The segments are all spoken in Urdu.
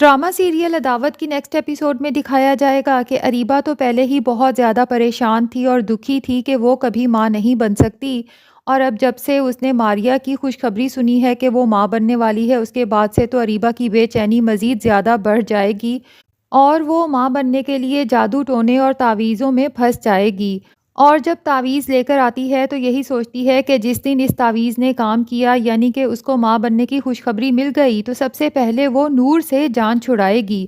ڈرامہ سیریل عداوت کی نیکسٹ ایپیسوڈ میں دکھایا جائے گا کہ اریبہ تو پہلے ہی بہت زیادہ پریشان تھی اور دکھی تھی کہ وہ کبھی ماں نہیں بن سکتی، اور اب جب سے اس نے ماریا کی خوشخبری سنی ہے کہ وہ ماں بننے والی ہے، اس کے بعد سے تو اریبہ کی بے چینی مزید زیادہ بڑھ جائے گی اور وہ ماں بننے کے لیے جادو ٹونے اور تعویذوں میں پھنس جائے گی۔ اور جب تعویذ لے کر آتی ہے تو یہی سوچتی ہے کہ جس دن اس تعویذ نے کام کیا، یعنی کہ اس کو ماں بننے کی خوشخبری مل گئی، تو سب سے پہلے وہ نور سے جان چھڑائے گی۔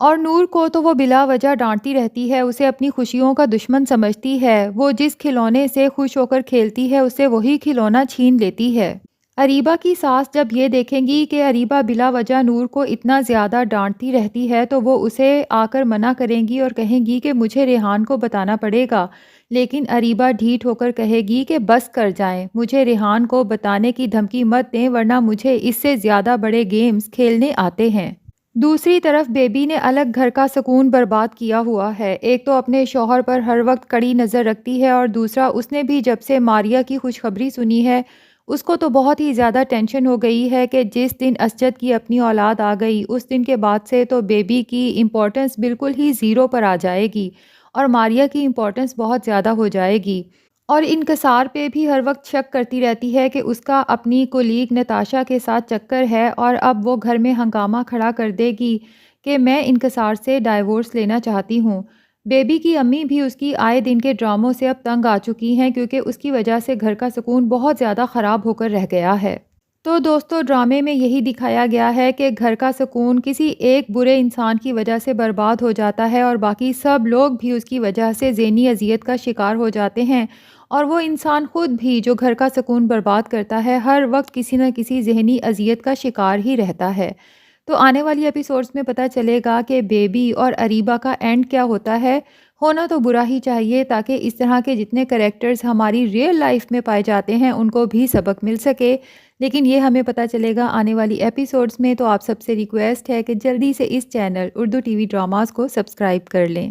اور نور کو تو وہ بلا وجہ ڈانٹتی رہتی ہے، اسے اپنی خوشیوں کا دشمن سمجھتی ہے، وہ جس کھلونے سے خوش ہو کر کھیلتی ہے اسے وہی کھلونا چھین لیتی ہے۔ اریبہ کی ساس جب یہ دیکھیں گی کہ اریبہ بلا وجہ نور کو اتنا زیادہ ڈانٹتی رہتی ہے تو وہ اسے آ کر منع کریں گی اور کہیں گی کہ مجھے ریحان کو بتانا پڑے گا، لیکن اریبہ ڈھیٹ ہو کر کہے گی کہ بس کر جائیں، مجھے ریحان کو بتانے کی دھمکی مت دیں ورنہ مجھے اس سے زیادہ بڑے گیمز کھیلنے آتے ہیں۔ دوسری طرف بیبی نے الگ گھر کا سکون برباد کیا ہوا ہے، ایک تو اپنے شوہر پر ہر وقت کڑی نظر رکھتی ہے اور دوسرا اس نے بھی جب سے ماریا کی خوشخبری سنی ہے اس کو تو بہت ہی زیادہ ٹینشن ہو گئی ہے کہ جس دن اسجد کی اپنی اولاد آ گئی اس دن کے بعد سے تو بیبی کی امپورٹنس بالکل ہی زیرو پر آ جائے گی اور ماریا کی امپورٹنس بہت زیادہ ہو جائے گی، اور انکسار پہ بھی ہر وقت شک کرتی رہتی ہے کہ اس کا اپنی کولیگ نتاشا کے ساتھ چکر ہے، اور اب وہ گھر میں ہنگامہ کھڑا کر دے گی کہ میں انکسار سے ڈائیورس لینا چاہتی ہوں۔ بیبی کی امی بھی اس کی آئے دن کے ڈراموں سے اب تنگ آ چکی ہیں کیونکہ اس کی وجہ سے گھر کا سکون بہت زیادہ خراب ہو کر رہ گیا ہے۔ تو دوستو ڈرامے میں یہی دکھایا گیا ہے کہ گھر کا سکون کسی ایک برے انسان کی وجہ سے برباد ہو جاتا ہے اور باقی سب لوگ بھی اس کی وجہ سے ذہنی اذیت کا شکار ہو جاتے ہیں، اور وہ انسان خود بھی جو گھر کا سکون برباد کرتا ہے ہر وقت کسی نہ کسی ذہنی اذیت کا شکار ہی رہتا ہے۔ تو آنے والی ایپیسوڈز میں پتہ چلے گا کہ بیبی اور اریبہ کا اینڈ کیا ہوتا ہے۔ ہونا تو برا ہی چاہیے تاکہ اس طرح کے جتنے کریکٹرز ہماری ریئل لائف میں پائے جاتے ہیں ان کو بھی سبق مل سکے، لیکن یہ ہمیں پتہ چلے گا آنے والی ایپیسوڈز میں۔ تو آپ سب سے ریکویسٹ ہے کہ جلدی سے اس channel Urdu TV dramas کو سبسکرائب کر لیں۔